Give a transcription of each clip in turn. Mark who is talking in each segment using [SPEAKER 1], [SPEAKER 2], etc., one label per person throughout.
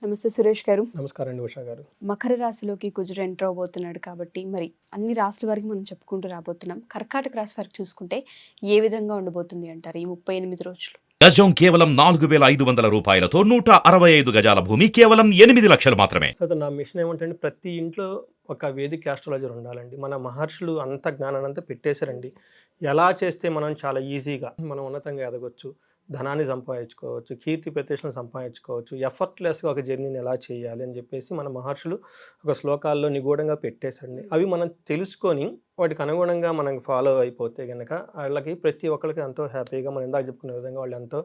[SPEAKER 1] నమస్తే సురేష్ గారు.
[SPEAKER 2] నమస్కారం అండి ఉషా గారు.
[SPEAKER 1] మకర రాశిలోకి కుజుడు ఎంటర్ అవబోతున్నాడు కాబట్టి మరి అన్ని రాశుల వరకు మనం చెప్పుకుంటూ రాబోతున్నాం. కర్కాటక రాశి వరకు చూసుకుంటే ఏ విధంగా ఉండబోతుంది అంటారు ఈ 38 రోజులు?
[SPEAKER 3] గజం కేవలం 4,500 రూపాయలతో 165 గజాల భూమి కేవలం 8 లక్షలు మాత్రమే.
[SPEAKER 2] సో నా మిషన్ ఏమంటే ప్రతి ఇంట్లో ఒక వేదిక ఆస్ట్రాలజర్ ఉండాలండి. మన మహర్షులు అంత జ్ఞానాన్ని అంతా పెట్టేశారండి. ఎలా చేస్తే మనం చాలా ఈజీగా మనం ఉన్నతంగా ఎదగొచ్చు, ధనాన్ని సంపాదించుకోవచ్చు, కీర్తి ప్రతిష్టలను సంపాదించుకోవచ్చు, ఎఫర్ట్లెస్గా ఒక జర్నీని ఎలా చేయాలి అని చెప్పేసి మన మహర్షులు ఒక శ్లోకాల్లో నిగూఢంగా పెట్టేశారండి. అవి మనం తెలుసుకొని వాటికి అనుగుణంగా మనం ఫాలో అయిపోతే కనుక వాళ్ళకి ప్రతి ఒక్కరికి ఎంతో హ్యాపీగా మనం ఇందాక చెప్పుకునే విధంగా వాళ్ళు ఎంతో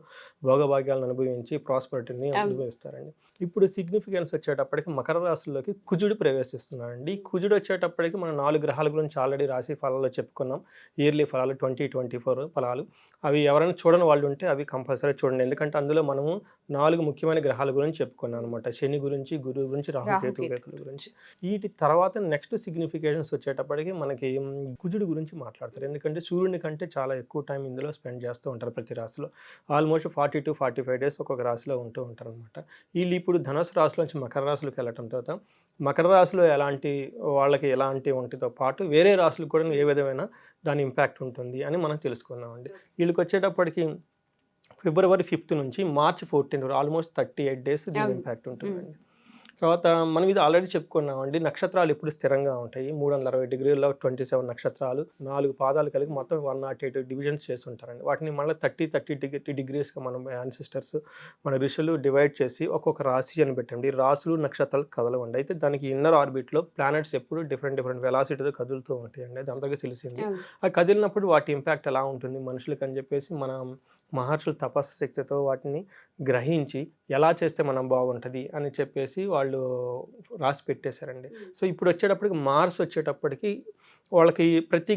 [SPEAKER 2] భోగభాగ్యాలను అనుభవించి ప్రాస్పరిటీని అనుభవిస్తారండి. ఇప్పుడు సిగ్నిఫికెన్స్ వచ్చేటప్పటికి మకర రాశుల్లోకి కుజుడు ప్రవేశిస్తున్నారండి. కుజుడు వచ్చేటప్పటికి మనం 4 గ్రహాల గురించి ఆల్రెడీ రాశి ఫలాల్లో చెప్పుకున్నాం. ఇయర్లీ ఫలాలు 2024 ఫలాలు. అవి ఎవరైనా చూడని వాళ్ళు ఉంటే అవి కంపల్సరీ చూడండి. ఎందుకంటే అందులో మనము 4 ముఖ్యమైన గ్రహాల గురించి చెప్పుకున్నాం అనమాట. శని గురించి, గురువు గురించి, రాహుకేతుల గురించి. వీటి తర్వాత నెక్స్ట్ సిగ్నిఫికేషన్స్ వచ్చేటప్పటికి మనకి కుజుడు గురించి మాట్లాడతారు. ఎందుకంటే సూర్యుని కంటే చాలా ఎక్కువ టైం ఇందులో స్పెండ్ చేస్తూ ఉంటారు ప్రతి రాశిలో. ఆల్మోస్ట్ 40 to 45 డేస్ ఒక్కొక్క రాశిలో ఉంటూ ఉంటారు అనమాట. వీళ్ళు ఇప్పుడు ధనుసు రాశిలోంచి మకర రాశిలోకి వెళ్ళటం తర్వాత మకర రాశిలో వాళ్ళకి ఎలాంటి ఉంటుందో పాటు వేరే రాశులకు కూడా ఏ విధమైన దాని ఇంపాక్ట్ ఉంటుంది అని మనం తెలుసుకున్నామండి. వీళ్ళకి వచ్చేటప్పటికి ఫిబ్రవరి 5th నుంచి మార్చ్ 14 ఆల్మోస్ట్ 38 డేస్ దీని ఇంపాక్ట్ ఉంటుందండి. తర్వాత మనం ఇది ఆల్రెడీ చెప్పుకున్నామండి. నక్షత్రాలు ఎప్పుడు స్థిరంగా ఉంటాయి. 360 డిగ్రీల్లో 27 నక్షత్రాలు, 4 పాదాలు కలిగి మొత్తం 108 డివిజన్స్ చేసి ఉంటారండి. వాటిని మళ్ళీ 30 డిగ్రీస్గా మనం యాన్సిస్టర్స్ మన ఋషులు డివైడ్ చేసి ఒక్కొక్క రాశి అని పెట్టండి. రాశులు నక్షత్రాలు కదలవండి. అయితే దానికి ఇన్నర్ ఆర్బిట్లో ప్లానెట్స్ ఎప్పుడు డిఫరెంట్ వెలాసిటీతో కదులుతూ ఉంటాయండి. అది అందరికీ తెలిసింది. అది కదిలినప్పుడు వాటి ఇంపాక్ట్ ఎలా ఉంటుంది మనుషులకి అని చెప్పేసి మనం మహర్షులు తపస్సు శక్తితో వాటిని గ్రహించి ఎలా చేస్తే మనం బాగుంటుంది అని చెప్పేసి వాళ్ళు రాసి పెట్టేశారండి. సో ఇప్పుడు వచ్చేటప్పటికి మార్స్ వచ్చేటప్పటికి వాళ్ళకి ప్రతి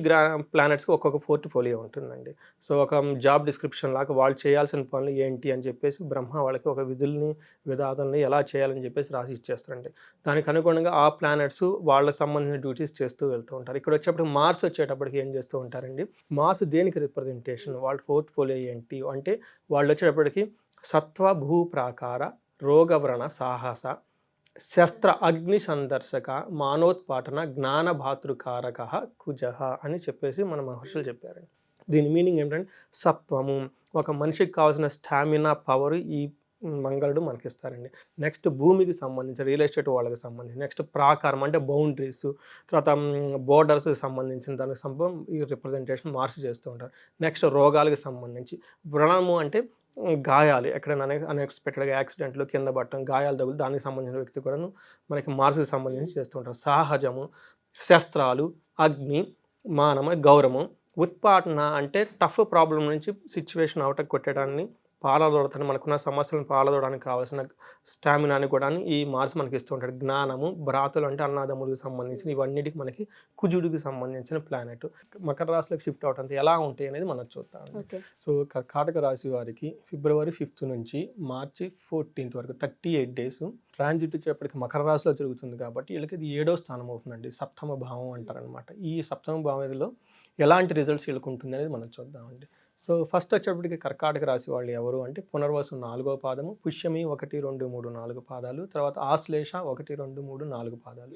[SPEAKER 2] ప్లానెట్స్కి ఒక్కొక్క పోర్ట్ఫోలియో ఉంటుందండి. సో ఒక జాబ్ డిస్క్రిప్షన్ లాగా వాళ్ళు చేయాల్సిన పనులు ఏంటి అని చెప్పేసి బ్రహ్మ వాళ్ళకి ఒక విధానాలని ఎలా చేయాలని చెప్పేసి రాసి ఇచ్చేస్తారండి. దానికి అనుగుణంగా ఆ ప్లానెట్స్ వాళ్ళకి సంబంధించిన డ్యూటీస్ చేస్తూ వెళ్తూ ఉంటారు. ఇక్కడ వచ్చేటప్పుడు మార్స్ వచ్చేటప్పటికి ఏం చేస్తూ ఉంటారండి, మార్స్ దేనికి రిప్రజెంటేషన్, వాళ్ళ పోర్ట్ఫోలియో ఏంటి అంటే వాళ్ళు వచ్చేటప్పటికి సత్వ భూ ప్రాకార రోగవ్రణ సాహస శస్త్ర అగ్ని సందర్శక మానోత్పాటన జ్ఞానభాతృకారక కుజహ అని చెప్పేసి మన మహర్షులు చెప్పారండి. దీని మీనింగ్ ఏంటంటే సత్వము, ఒక మనిషికి కావాల్సిన స్టామినా, పవర్ ఈ మంగళుడు మనకిస్తారండి. నెక్స్ట్ భూమికి సంబంధించి రియల్ ఎస్టేట్ వాళ్ళకి సంబంధించి, నెక్స్ట్ ప్రాకారం అంటే బౌండరీస్, తర్వాత బోర్డర్స్కి సంబంధించిన దానికి ఈ రిప్రజెంటేషన్ మార్చి చేస్తూ ఉంటారు. నెక్స్ట్ రోగాలకు సంబంధించి వ్రణము అంటే గాయాలు, ఎక్కడైనా అన్ఎక్స్పెక్టెడ్గా యాక్సిడెంట్లు కింద పట్టడం, గాయాలు తగులు, దానికి సంబంధించిన వ్యక్తి కూడాను మనకి మార్క్స్కి సంబంధించి చేస్తూ ఉంటారు. సహజము, శస్త్రాలు, అగ్ని, మానవ, గౌరవం, ఉత్పాటన అంటే టఫ్ ప్రాబ్లం నుంచి సిచ్యువేషన్ అవుటకు కొట్టడాన్ని, పాలదోడతాను మనకున్న సమస్యలను పాలదోడానికి కావాల్సిన స్టామినాని కూడా ఈ మార్స్ మనకి ఇస్తూ ఉంటాడు. జ్ఞానము, భ్రాతులు అంటే అన్నాదమ్ములకు సంబంధించిన ఇవన్నిటికి మనకి కుజుడికి సంబంధించిన ప్లానెట్. మకర రాశిలోకి షిఫ్ట్ అవటం ఎలా ఉంటాయి అనేది మనం చూద్దాం. సో కర్కాటక రాశి వారికి ఫిబ్రవరి 5th నుంచి మార్చి 14th వరకు 38 డేస్ ట్రాన్జిట్ వచ్చేప్పటికి మకర రాశిలో జరుగుతుంది కాబట్టి వీళ్ళకి ఇది 7వ స్థానం అవుతుందండి. సప్తమ భావం అంటారనమాట. ఈ సప్తమ భావంలో ఎలాంటి రిజల్ట్స్ వీళ్ళకి ఉంటుంది అనేది మనం చూద్దామండి. సో ఫస్ట్ వచ్చేటప్పటికి కర్కాటక రాశి వాళ్ళు ఎవరు అంటే పునర్వసు 4వ పాదము, పుష్యమి 1, 2, 3, 4 పాదాలు, తర్వాత ఆశ్లేష 1, 2, 3, 4 పాదాలు.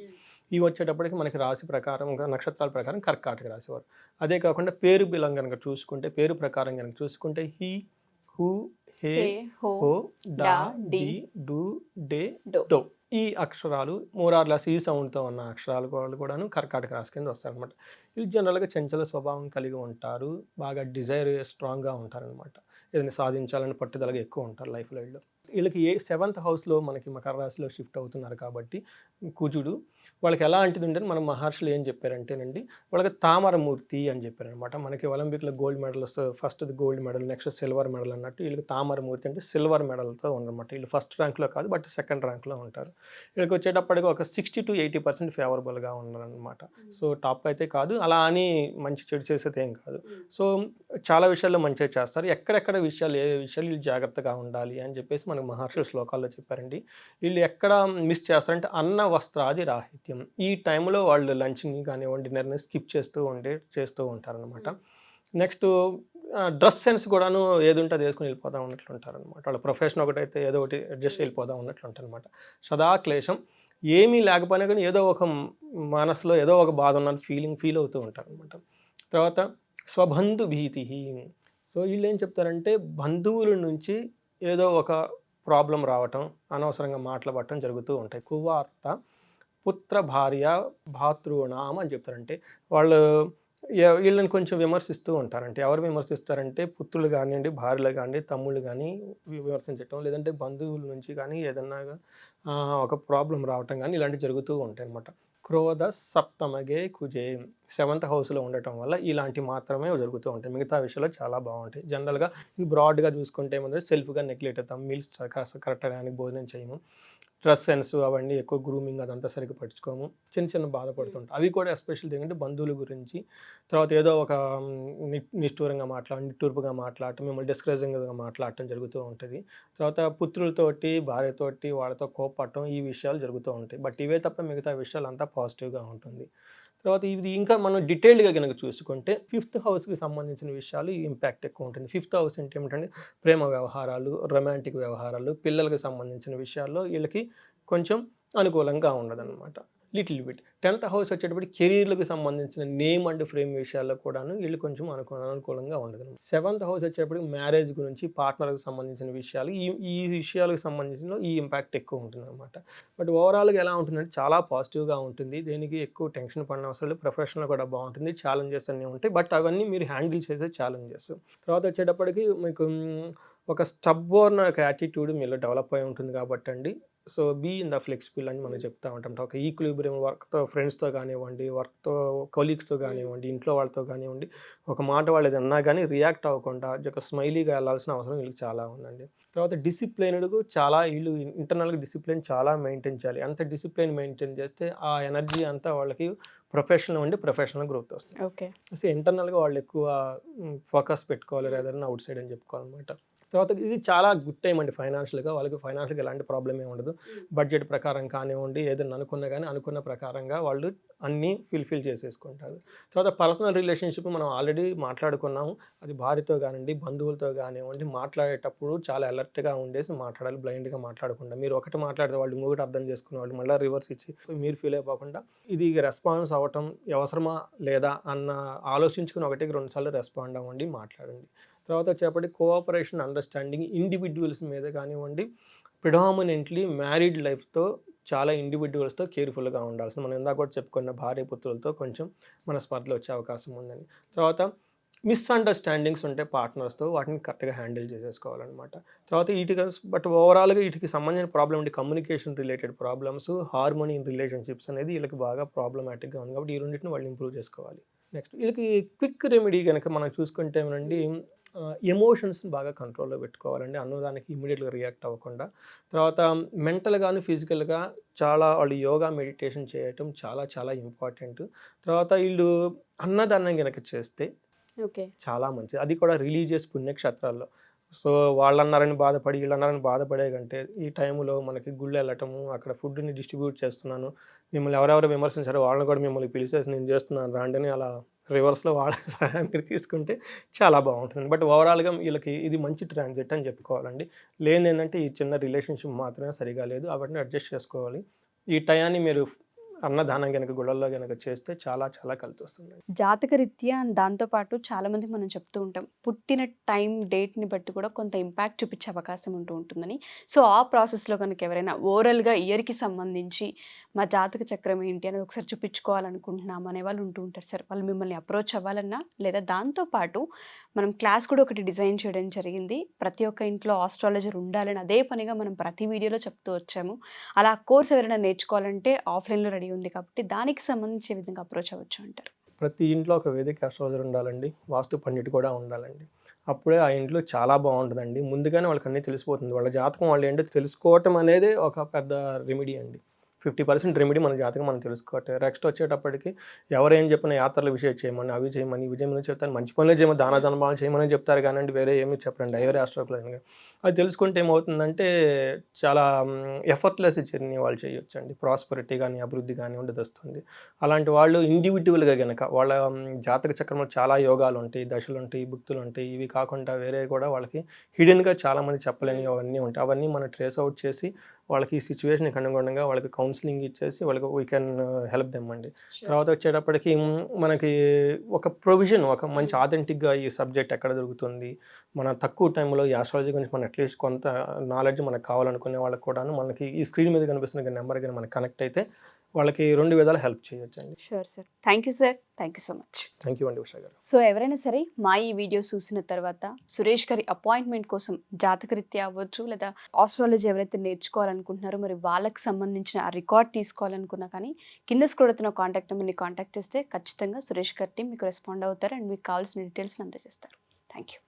[SPEAKER 2] ఇవి వచ్చేటప్పటికి మనకి రాశి ప్రకారం నక్షత్రాల ప్రకారం కర్కాటక రాశి వారు. అదే కాకుండా పేరు బిలం కనుక చూసుకుంటే, పేరు ప్రకారం కనుక చూసుకుంటే హీ, హూ, హే, హో, డా, డి, డు, డే, డో ఈ అక్షరాలు మోరార్లాస్ ఈ సౌండ్తో ఉన్న అక్షరాలు వాళ్ళు కూడాను కర్కాటక రాశి కింద వస్తారనమాట. వీళ్ళు జనరల్గా చంచల స్వభావం కలిగి ఉంటారు, బాగా డిజైర్ స్ట్రాంగ్గా ఉంటారనమాట. ఏదైనా సాధించాలని పట్టుదలగా ఎక్కువ ఉంటారు లైఫ్లో. వీళ్ళకి 7th హౌస్లో మనకి మకర రాశిలో షిఫ్ట్ అవుతున్నారు కాబట్టి కుజుడు వాళ్ళకి ఎలా అంటుంది అంటే మన మహర్షులు ఏం చెప్పారంటేనండి, వాళ్ళకి తామరమూర్తి అని చెప్పారనమాట. మనకి ఒలింపిక్లో gold medals, first gold medal, next silver medal అన్నట్టు వీళ్ళకి తామరమూర్తి అంటే సిల్వర్ మెడల్తో ఉండనమాట. వీళ్ళు ఫస్ట్ ర్యాంక్లో కాదు బట్ సెకండ్ ర్యాంక్లో ఉంటారు. వీళ్ళకి వచ్చేటప్పటికి ఒక 60 to 80% ఫేవరబుల్గా ఉన్నారనమాట. సో టాప్ అయితే కాదు, అలా అని మంచి చెడు చేసేది ఏం కాదు. సో చాలా విషయాల్లో మంచిగా చేస్తారు. ఎక్కడెక్కడ విషయాలు ఏ విషయాలు వీళ్ళు జాగ్రత్తగా ఉండాలి అని చెప్పేసి మనకు మహర్షుల శ్లోకాల్లో చెప్పారండి. వీళ్ళు ఎక్కడ మిస్ చేస్తారంటే అన్న వస్త్రాది రాహిత్యం. ఈ టైంలో వాళ్ళు లంచ్ని కానివ్వండి డిన్నర్ని స్కిప్ చేస్తూ ఉంటారనమాట. నెక్స్ట్ డ్రెస్ సెన్స్ కూడాను ఏది ఉంటే అది వేసుకుని వెళ్ళిపోతూ ఉన్నట్లు ఉంటారనమాట. వాళ్ళ ప్రొఫెషన్ ఒకటైతే ఏదో ఒకటి అడ్జస్ట్ వెళ్ళిపోతూ ఉన్నట్లు ఉంటారనమాట. సదా క్లేశం, ఏమీ లేకపోయినా కానీ ఏదో ఒక మనసులో ఏదో ఒక బాధ ఉన్న ఫీల్ అవుతూ ఉంటారనమాట. తర్వాత స్వబంధు భీతి. సో వీళ్ళు ఏం చెప్తారంటే బంధువుల నుంచి ఏదో ఒక ప్రాబ్లం రావటం, అనవసరంగా మాట్లాడటం జరుగుతూ ఉంటాయి. కువార్త పుత్ర భార్య భాతృణాం అని చెప్తారంటే వాళ్ళు వీళ్ళని కొంచెం విమర్శిస్తూ ఉంటారంటే, ఎవరు విమర్శిస్తారంటే పుత్రులు కానివ్వండి, భార్యలు కానివ్వండి, తమ్ముళ్ళు కానీ విమర్శించటం, లేదంటే బంధువుల నుంచి కానీ ఏదన్నా ఒక ప్రాబ్లం రావటం కానీ ఇలాంటివి జరుగుతూ ఉంటాయి అన్నమాట. క్రోధ సప్తమగే కుజే 7th హౌస్లో ఉండటం వల్ల ఇలాంటివి మాత్రమే జరుగుతూ ఉంటాయి. మిగతా విషయాలు చాలా బాగుంటాయి. జనరల్గా బ్రాడ్గా చూసుకుంటే ఏమంటే సెల్ఫ్గా నెగ్లెక్ట్ అవుతాం, మీల్స్ కరెక్ట్ టైంకి భోజనం చేయము, డ్రెస్ సెన్స్ అవన్నీ ఎక్కువ గ్రూమింగ్ అదంతా సరిగ్గా పట్టించుకోము, చిన్న బాధపడుతుంటాం. అవి కూడా ఎస్పెషల్ ఏంటంటే బంధువుల గురించి, తర్వాత ఏదో ఒక నిష్ఠూరంగా నిట్టూర్పుగా మాట్లాడటం, మిమ్మల్ని డిస్కరేజింగ్గా మాట్లాడటం జరుగుతూ ఉంటుంది. తర్వాత పుత్రులతోటి, భార్యతోటి వాళ్ళతో కోపడటం, ఈ విషయాలు జరుగుతూ ఉంటాయి. బట్ ఇవే తప్ప మిగతా విషయాలు అంతా పాజిటివ్గా ఉంటుంది. తర్వాత ఇది ఇంకా మనం డీటెయిల్డ్గా కనుక చూసుకుంటే 5th హౌస్కి సంబంధించిన విషయాలు ఈ ఇంపాక్ట్ ఎక్కువ ఉంటుంది. 5th హౌస్ అంటే ఏమిటంటే ప్రేమ వ్యవహారాలు, రొమాంటిక్ వ్యవహారాలు, పిల్లలకు సంబంధించిన విషయాల్లో వీళ్ళకి కొంచెం అనుకూలంగా ఉండదన్నమాట. Little bit. 10th హౌస్ వచ్చేటప్పుడు కెరీర్లకు సంబంధించిన నేమ్ అండ్ ఫ్రేమ్ విషయాల్లో కూడాను వీళ్ళు కొంచెం అనుకూలంగా ఉండదు. 7th హౌస్ వచ్చేటప్పుడు మ్యారేజ్ గురించి, పార్ట్నర్కి సంబంధించిన విషయాలు, ఈ విషయాలకు సంబంధించిన ఈ ఇంపాక్ట్ ఎక్కువ ఉంటుంది అనమాట. బట్ ఓవరాల్గా ఎలా ఉంటుందంటే చాలా పాజిటివ్గా ఉంటుంది. దేనికి ఎక్కువ టెన్షన్ పడిన అవసరం లేదు. ప్రొఫెషనల్ కూడా బాగుంటుంది. ఛాలెంజెస్ అన్నీ ఉంటాయి, బట్ అవన్నీ మీరు హ్యాండిల్ చేసే ఛాలెంజెస్. తర్వాత వచ్చేటప్పటికి మీకు ఒక స్టబ్బోర్న్ ఒక యాటిట్యూడ్ మీలో డెవలప్ అయి ఉంటుంది కాబట్టి అండి. So be in the flexible అని మనం చెప్తా ఉంటాం. ఒక ఈక్విలిబ్రియం వర్క్తో, ఫ్రెండ్స్తో కానివ్వండి, వర్క్తో కొలీగ్స్తో కానివ్వండి, ఇంట్లో వాళ్ళతో కానివ్వండి, ఒక మాట వాళ్ళు ఏదన్నా కానీ రియాక్ట్ అవ్వకుండా ఒక స్మైలీగా వెళ్ళాల్సిన అవసరం వీళ్ళకి చాలా ఉందండి. తర్వాత డిసిప్లైన్డ్కు చాలా వీళ్ళు ఇంటర్నల్గా డిసిప్లిన్ చాలా మెయింటైన్ చేయాలి. అంత డిసిప్లిన్ మెయింటైన్ చేస్తే ఆ ఎనర్జీ అంతా వాళ్ళకి ప్రొఫెషనల్ గ్రోత్ వస్తుంది.
[SPEAKER 1] ఓకే.
[SPEAKER 2] సో ఇంటర్నల్గా వాళ్ళు ఎక్కువ ఫోకస్ పెట్టుకోవాలి, ఏదైనా అవుట్ సైడ్ అని చెప్పుకోవాలన్నమాట. తర్వాత ఇది చాలా గుడ్ టైం అండి ఫైనాన్షియల్గా. వాళ్ళకి ఫైనాన్షియల్గా ఎలాంటి ప్రాబ్లం ఏమి ఉండదు. బడ్జెట్ ప్రకారం కానివ్వండి, ఏదైనా అనుకున్నా కానీ అనుకున్న ప్రకారంగా వాళ్ళు అన్నీ ఫిల్ చేసేసుకుంటారు. తర్వాత పర్సనల్ రిలేషన్షిప్ మనం ఆల్రెడీ మాట్లాడుకున్నాము. అది భార్యతో కానివ్వండి, బంధువులతో కానివ్వండి, మాట్లాడేటప్పుడు చాలా అలర్ట్గా ఉండేసి మాట్లాడాలి, బ్లైండ్గా మాట్లాడకుండా. మీరు ఒకటి మాట్లాడితే వాళ్ళు ఇంకొకటి అర్థం చేసుకునే వాళ్ళు మళ్ళీ రివర్స్ ఇచ్చి మీరు ఫీల్ అయిపోకుండా ఇది రెస్పాన్స్ అవ్వటం అవసరమా లేదా అన్న ఆలోచించుకుని 1-2 సార్లు రెస్పాండ్ అవ్వండి, మాట్లాడండి. తర్వాత వచ్చేప్పటి కోఆపరేషన్, అండర్స్టాండింగ్ ఇండివిజువల్స్ మీద కానివ్వండి, ప్రిడామినెంట్లీ మ్యారీడ్ లైఫ్తో చాలా ఇండివిజువల్స్తో కేర్ఫుల్గా ఉండాల్సింది. మనం ఇందాక కూడా చెప్పుకున్న భార్య పుత్రులతో కొంచెం మన స్పర్ధలు వచ్చే అవకాశం ఉందని. తర్వాత మిస్అండర్స్టాండింగ్స్ ఉంటే పార్ట్నర్స్తో వాటిని కరెక్ట్గా హ్యాండిల్ చేసేసుకోవాలన్నమాట. తర్వాత బట్ ఓవరాల్గా వీటికి సంబంధించిన ప్రాబ్లం అంటే communication related problems, harmony in relationships అనేది వీళ్ళకి బాగా ప్రాబ్లమాటిక్గా ఉంది కాబట్టి ఈ రెండింటిని వాళ్ళు ఇంప్రూవ్ చేసుకోవాలి. నెక్స్ట్ వీళ్ళకి క్విక్ రెమెడీ కనుక మనం చూసుకుంటే ఏమనండి, ఎమోషన్స్ని బాగా కంట్రోల్లో పెట్టుకోవాలండి, అన్నదానికి ఇమ్మీడియట్గా రియాక్ట్ అవ్వకుండా. తర్వాత మెంటల్గాను ఫిజికల్గా చాలా వాళ్ళు యోగా, మెడిటేషన్ చేయటం చాలా చాలా ఇంపార్టెంట్. తర్వాత వీళ్ళు అన్నదానం కనుక చేస్తే
[SPEAKER 1] ఓకే,
[SPEAKER 2] చాలా మంచిది. అది కూడా రిలీజియస్ పుణ్యక్షేత్రాల్లో. సో వాళ్ళు అన్నారని బాధపడి, వీళ్ళు అన్నారని బాధపడే కంటే ఈ టైంలో మనకి గుళ్ళు వెళ్ళటము, అక్కడ ఫుడ్ని డిస్ట్రిబ్యూట్ చేస్తున్నాను, మిమ్మల్ని ఎవరెవరు విమర్శించారో వాళ్ళని కూడా మిమ్మల్ని పిలిచేసి నేను చేస్తున్నాను రాండి అలా రివర్స్లో వాళ్ళ సహాయం మీరు తీసుకుంటే చాలా బాగుంటుంది. బట్ ఓవరాల్గా వీళ్ళకి ఇది మంచి ట్రాన్సిట్ అని చెప్పుకోవాలండి. ఏంటంటే ఈ చిన్న రిలేషన్షిప్ మాత్రమే సరిగా లేదు, వాటిని అడ్జస్ట్ చేసుకోవాలి. ఈ టయాన్ని మీరు అన్నదానం కనుక గుళ్ళల్లో కనుక చేస్తే చాలా చాలా కలిసి వస్తుంది.
[SPEAKER 1] జాతక రీత్యా దాంతోపాటు చాలామందికి మనం చెప్తూ ఉంటాం, పుట్టిన టైం డేట్ని బట్టి కూడా కొంత ఇంపాక్ట్ చూపించే అవకాశం ఉంటుందని. సో ఆ ప్రాసెస్లో కనుక ఎవరైనా ఓవరాల్గా ఇయర్కి సంబంధించి మా జాతక చక్రం ఏంటి అనేది ఒకసారి చూపించుకోవాలనుకుంటున్నాం అనే వాళ్ళు ఉంటూ ఉంటారు సార్. వాళ్ళు మిమ్మల్ని అప్రోచ్ అవ్వాలన్నా లేదా దాంతోపాటు మనం క్లాస్ కూడా ఒకటి డిజైన్ చేయడం జరిగింది. ప్రతి ఒక్క ఇంట్లో ఆస్ట్రాలజర్ ఉండాలని అదే పనిగా మనం ప్రతి వీడియోలో చెప్తూ వచ్చాము. అలా కోర్స్ ఎవరైనా నేర్చుకోవాలంటే ఆఫ్లైన్లో రెడీ ఉంది కాబట్టి దానికి సంబంధించే విధంగా అప్రోచ్ అవ్వచ్చు అంటారు.
[SPEAKER 2] ప్రతి ఇంట్లో ఒక వేదిక ఆస్ట్రాలజర్ ఉండాలండి, వాస్తు పండిట్ కూడా ఉండాలండి. అప్పుడే ఆ ఇంట్లో చాలా బాగుంటుందండి. ముందుగానే వాళ్ళకి అన్నీ తెలిసిపోతుంది. వాళ్ళ జాతకం వాళ్ళు ఏంటో తెలుసుకోవటం అనేది ఒక పెద్ద రెమెడీ అండి. 50% రెమెడీ మన జాతకం మనం తెలుసుకోవట్లేదు. నెక్స్ట్ వచ్చేటప్పటికి ఎవరేం చెప్పినా యాత్రల విషయం చేయమని, అవి చేయమని, ఇవి చేయమని చెప్తారు. మంచి పనులే చేయమని, దాన ధర్మాలు చేయమని చెప్తారు కానండి, వేరే ఏమీ చెప్పరండి. ఐవరీ ఆస్ట్రోలజీ అది తెలుసుకుంటే ఏమవుతుందంటే చాలా ఎఫర్ట్లెస్ జర్నీ వాళ్ళు చేయొచ్చండి. ప్రాస్పరిటీ కానీ, అభివృద్ధి కానీ ఉండదొస్తుంది. అలాంటి వాళ్ళు ఇండివిజువల్గా కనుక వాళ్ళ జాతక చక్రంలో చాలా యోగాలు ఉంటాయి, దశలు ఉంటాయి, భుక్తులు ఉంటాయి. ఇవి కాకుండా వేరే కూడా వాళ్ళకి హిడెన్గా చాలామంది చెప్పలేని అవన్నీ ఉంటాయి. అవన్నీ మనం ట్రేస్ అవుట్ చేసి వాళ్ళకి ఈ సిచ్యువేషన్కి అనుగుణంగా వాళ్ళకి కౌన్సిలింగ్ ఇచ్చేసి వాళ్ళకి వీ కెన్ హెల్ప్ దెమ్ అండి. తర్వాత వచ్చేటప్పటికి మనకి ఒక ప్రొవిజన్, ఒక మంచి ఆథెంటిక్గా ఈ సబ్జెక్ట్ ఎక్కడ దొరుకుతుంది, మన తక్కువ టైంలో ఈ ఆస్ట్రాలజీ గురించి మనం అట్లీస్ట్ కొంత నాలెడ్జ్ మనకు కావాలనుకునే వాళ్ళకి కూడాను మనకి ఈ స్క్రీన్ మీద కనిపిస్తున్న నెంబర్ కానీ మనకి కనెక్ట్ అయితే వాళ్ళకి 2 విధాలు హెల్ప్ చేయొచ్చండి.
[SPEAKER 1] Sure sir. Thank you sir. Thank you so much.
[SPEAKER 2] Thank you అండి ఉషా గారు.
[SPEAKER 1] సో ఎవరైనా సరే మా ఈ వీడియో చూసిన తర్వాత సురేష్ గారి అపాయింట్మెంట్ కోసం జాతకరీత్యా అవ్వచ్చు, లేదా ఆస్ట్రాలజీ ఎవరైతే నేర్చుకోవాలనుకుంటున్నారో మరి వాళ్ళకి సంబంధించిన ఆ రికార్డ్ తీసుకోవాలనుకున్నా కానీ కింద స్క్రోల్ అవుతున్న కాంటాక్ట్ నెంబర్ని కాంటాక్ట్ చేస్తే ఖచ్చితంగా సురేష్ గారి టీం మీకు రెస్పాండ్ అవుతారు అండ్ మీకు కావాల్సిన డీటెయిల్స్ని అందజేస్తారు. Thank you.